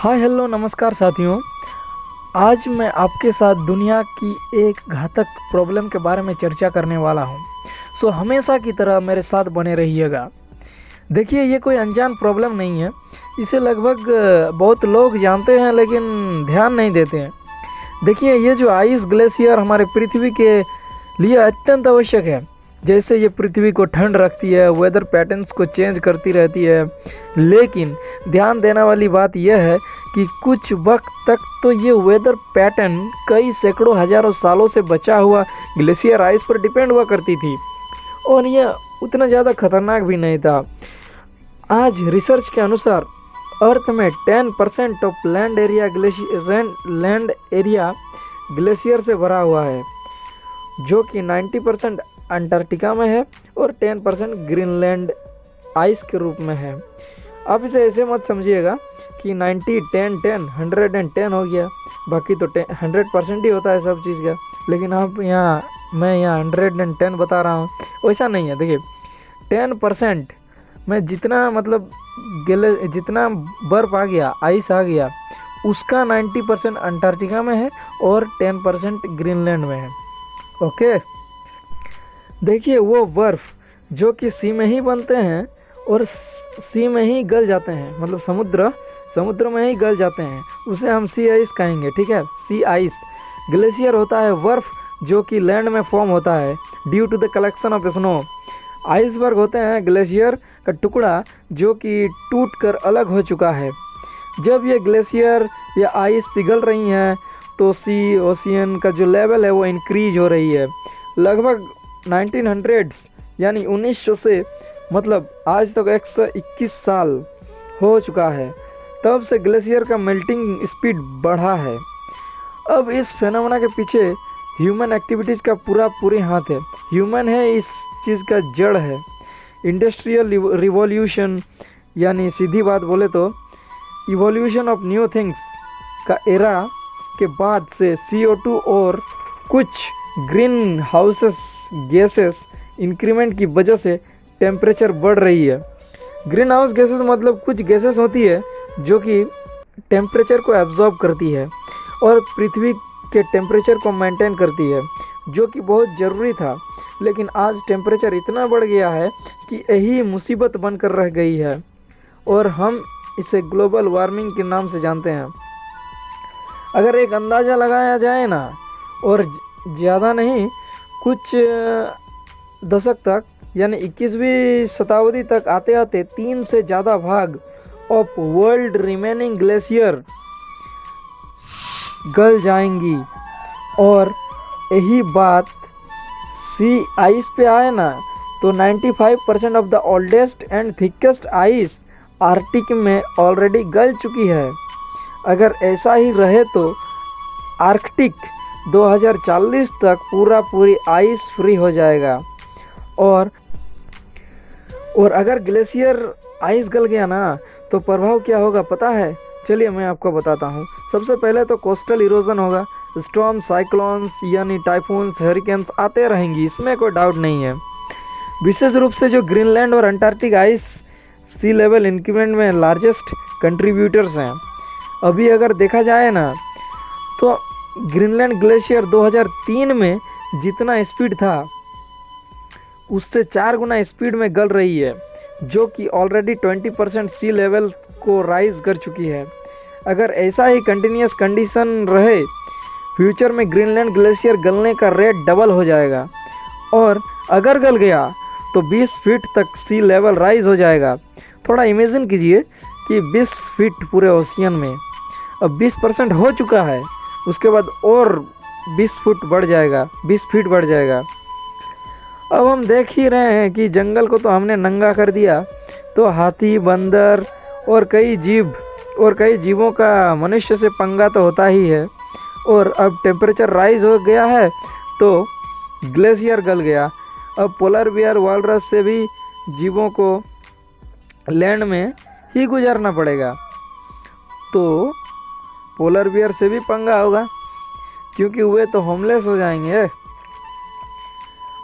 Hi hello नमस्कार साथियों। आज मैं आपके साथ दुनिया की एक घातक प्रॉब्लम के बारे में चर्चा करने वाला हूं। सो हमेशा की तरह मेरे साथ बने रहिएगा। देखिए, ये कोई अनजान प्रॉब्लम नहीं है। इसे लगभग बहुत लोग जानते हैं लेकिन ध्यान नहीं देते हैं। देखिए, ये जो आइस ग्लेशियर हमारे पृथ्वी के लिए अत्यंत आवश्यक है। जैसे ये पृथ्वी को ठंड रखती है, वेदर पैटर्न्स को चेंज करती रहती है। लेकिन ध्यान देने वाली बात यह है कि कुछ वक्त तक तो ये वेदर पैटर्न कई सैकड़ों हजारों सालों से बचा हुआ ग्लेशियर आइस पर डिपेंड हुआ करती थी, और यह उतना ज़्यादा खतरनाक भी नहीं था। आज रिसर्च के अनुसार अर्थ में 10% ऑफ लैंड एरिया ग्लेशियर से भरा हुआ है, जो कि 90% अंटार्कटिका में है और 10% ग्रीनलैंड आइस के रूप में है। आप इसे ऐसे मत समझिएगा कि 90 10 10 110 हो गया, बाकी तो 100% ही होता है सब चीज़ का। लेकिन मैं यहाँ 110 बता रहा हूँ, वैसा नहीं है। देखिए, 10% में जितना बर्फ़ आ गया, आइस आ गया, उसका 90% अंटार्कटिका में है और 10% ग्रीनलैंड में है। ओके, देखिए, वो बर्फ़ जो कि सी में ही बनते हैं और सी में ही गल जाते हैं, मतलब समुद्र में ही गल जाते हैं, उसे हम सी आइस कहेंगे। ठीक है, सी आइस। ग्लेशियर होता है बर्फ़ जो कि लैंड में फॉर्म होता है due to the collection of snow. Iceberg होते हैं ग्लेशियर का टुकड़ा जो कि टूट कर अलग हो चुका है। जब ये ग्लेशियर या आइस पिघल रही हैं तो सी ओशियन का जो लेवल है वो इंक्रीज हो रही है। लगभग 1900s यानी 1900 से मतलब आज तक 121 साल हो चुका है, तब से ग्लेशियर का मेल्टिंग स्पीड बढ़ा है। अब इस फेनोमेना के पीछे ह्यूमन एक्टिविटीज़ का पूरी हाथ है। ह्यूमन है इस चीज़ का जड़ है। इंडस्ट्रियल रिवॉल्यूशन, यानी सीधी बात बोले तो इवोल्यूशन ऑफ न्यू थिंग्स का एरा के बाद से CO2 और कुछ ग्रीन हाउसेस गैसेस इंक्रीमेंट की वजह से टेम्परेचर बढ़ रही है। ग्रीन हाउस गैसेस मतलब कुछ गैसेस होती है जो कि टेम्परेचर को एब्जॉर्ब करती है और पृथ्वी के टेम्परेचर को मेंटेन करती है, जो कि बहुत ज़रूरी था। लेकिन आज टेम्परेचर इतना बढ़ गया है कि यही मुसीबत बनकर रह गई है, और हम इसे ग्लोबल वार्मिंग के नाम से जानते हैं। अगर एक अंदाज़ा लगाया जाए ना, और ज़्यादा नहीं, कुछ दशक तक यानी 21वीं शताब्दी तक आते आते 3 से ज़्यादा भाग ऑफ वर्ल्ड रिमेनिंग ग्लेशियर गल जाएंगी। और यही बात सी आइस पे आए ना, तो 95% of the oldest and thickest ice Arctic में ऑलरेडी गल चुकी है। अगर ऐसा ही रहे तो आर्कटिक 2040 तक पूरी आइस फ्री हो जाएगा। और अगर ग्लेशियर आइस गल गया ना, तो प्रभाव क्या होगा पता है? चलिए मैं आपको बताता हूँ। सबसे पहले तो कोस्टल इरोजन होगा। स्टॉर्म, साइक्लोन्स यानी टाइफून्स, हरिकेन्स आते रहेंगी, इसमें कोई डाउट नहीं है। विशेष रूप से जो ग्रीनलैंड और अंटार्कटिक आइस सी लेवल इंक्रीमेंट में लार्जेस्ट कंट्रीब्यूटर्स हैं। अभी अगर देखा जाए ना, तो ग्रीनलैंड ग्लेशियर 2003 में जितना स्पीड था उससे 4 गुना स्पीड में गल रही है, जो कि ऑलरेडी 20% सी लेवल को राइज कर चुकी है। अगर ऐसा ही कंटिन्यूस कंडीशन रहे, फ्यूचर में ग्रीनलैंड ग्लेशियर गलने का रेट डबल हो जाएगा, और अगर गल गया तो 20 फीट तक सी लेवल राइज हो जाएगा। थोड़ा इमेजिन कीजिए कि 20 फीट पूरे ओशियन में, अब 20% हो चुका है, उसके बाद और 20 फुट बढ़ जाएगा, 20 फीट बढ़ जाएगा। अब हम देख ही रहे हैं कि जंगल को तो हमने नंगा कर दिया, तो हाथी, बंदर और कई जीवों का मनुष्य से पंगा तो होता ही है। और अब टेम्परेचर राइज हो गया है तो ग्लेशियर गल गया। अब पोलर बियर, वालरस से भी जीवों को लैंड में ही गुजारना पड़ेगा, तो पोलर बियर से भी पंगा होगा, क्योंकि वे तो होमलेस हो जाएंगे।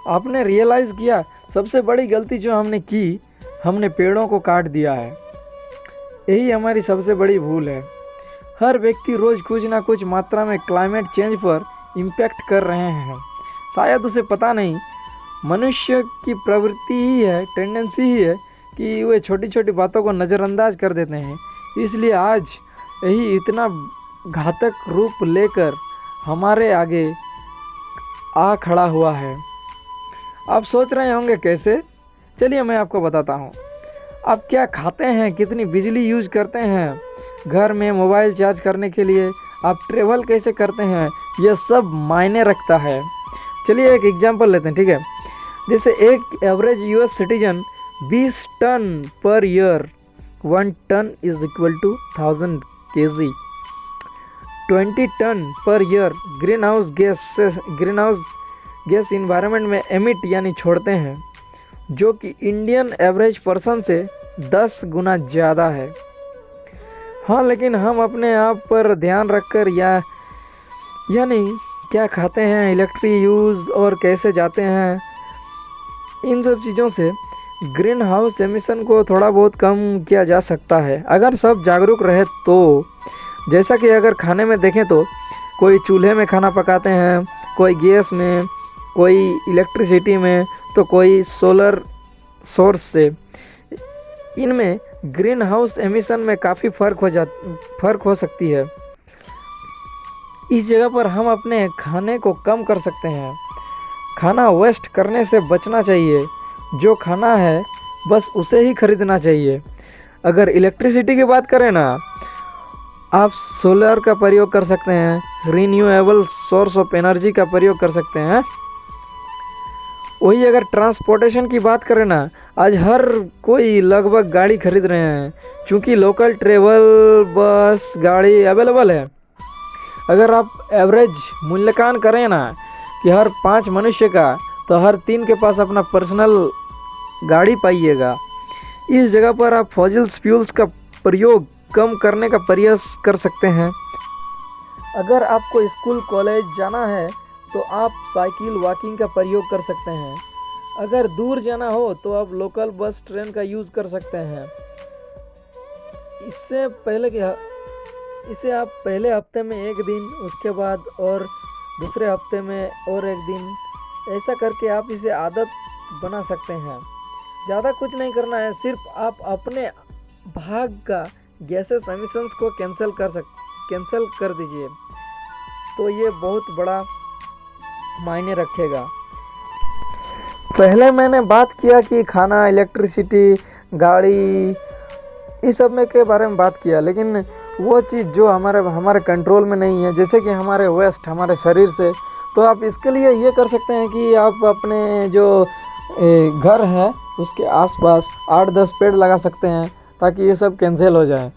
आपने रियलाइज़ किया सबसे बड़ी गलती जो हमने की, हमने पेड़ों को काट दिया है। यही हमारी सबसे बड़ी भूल है। हर व्यक्ति रोज़ कुछ ना कुछ मात्रा में क्लाइमेट चेंज पर इम्पैक्ट कर रहे हैं। शायद उसे पता नहीं, मनुष्य की प्रवृत्ति ही है, टेंडेंसी ही है कि वे छोटी छोटी बातों को नज़रअंदाज कर देते हैं। इसलिए आज यही इतना घातक रूप लेकर हमारे आगे आ खड़ा हुआ है। आप सोच रहे होंगे कैसे? चलिए मैं आपको बताता हूँ। आप क्या खाते हैं, कितनी बिजली यूज करते हैं घर में, मोबाइल चार्ज करने के लिए, आप ट्रेवल कैसे करते हैं, यह सब मायने रखता है। चलिए एक एग्जांपल लेते हैं, ठीक है। जैसे एक average US citizen 20 ton per year, 1 ton is equal to 1000 kg, 20 ton per year greenhouse gas environment में एमिट यानी छोड़ते हैं, जो कि इंडियन एवरेज पर्सन से 10 गुना ज़्यादा है। हाँ, लेकिन हम अपने आप पर ध्यान रखकर यानी क्या खाते हैं, इलेक्ट्रिक यूज़ और कैसे जाते हैं, इन सब चीज़ों से ग्रीन हाउस एमिशन को थोड़ा बहुत कम किया जा सकता है अगर सब जागरूक रहे तो। जैसा कि अगर खाने में देखें तो कोई चूल्हे में खाना पकाते हैं, कोई गैस में, कोई इलेक्ट्रिसिटी में, तो कोई सोलर सोर्स से। इनमें ग्रीन हाउस एमिशन में काफ़ी फ़र्क हो सकती है। इस जगह पर हम अपने खाने को कम कर सकते हैं। खाना वेस्ट करने से बचना चाहिए। जो खाना है बस उसे ही खरीदना चाहिए। अगर इलेक्ट्रिसिटी की बात करें ना, आप सोलर का प्रयोग कर सकते हैं, रिन्यूएबल सोर्स ऑफ एनर्जी का प्रयोग कर सकते हैं। वही अगर ट्रांसपोर्टेशन की बात करें ना, आज हर कोई लगभग गाड़ी खरीद रहे हैं, क्योंकि लोकल ट्रेवल, बस, गाड़ी अवेलेबल है। अगर आप एवरेज मूल्यांकन करें ना कि हर 5 मनुष्य का, तो हर 3 के पास अपना पर्सनल गाड़ी पाइएगा। इस जगह पर आप फॉसिल फ्यूल्स का प्रयोग कम करने का प्रयास कर सकते हैं। अगर आपको स्कूल कॉलेज जाना है तो आप साइकिल, वॉकिंग का प्रयोग कर सकते हैं। अगर दूर जाना हो तो आप लोकल बस, ट्रेन का यूज़ कर सकते हैं। इसे आप पहले हफ्ते में 1 दिन, उसके बाद और दूसरे हफ्ते में और 1 दिन, ऐसा करके आप इसे आदत बना सकते हैं। ज़्यादा कुछ नहीं करना है, सिर्फ आप अपने भाग का गैसेस एमिशंस को कैंसिल कर दीजिए, तो ये बहुत बड़ा मायने रखेगा। पहले मैंने बात किया कि खाना, इलेक्ट्रिसिटी, गाड़ी, इस सब में के बारे में बात किया, लेकिन वो चीज़ जो हमारे कंट्रोल में नहीं है, जैसे कि हमारे वेस्ट, हमारे शरीर से, तो आप इसके लिए ये कर सकते हैं कि आप अपने जो घर है उसके आसपास 8-10 पेड़ लगा सकते हैं, ताकि ये सब कैंसिल हो जाए।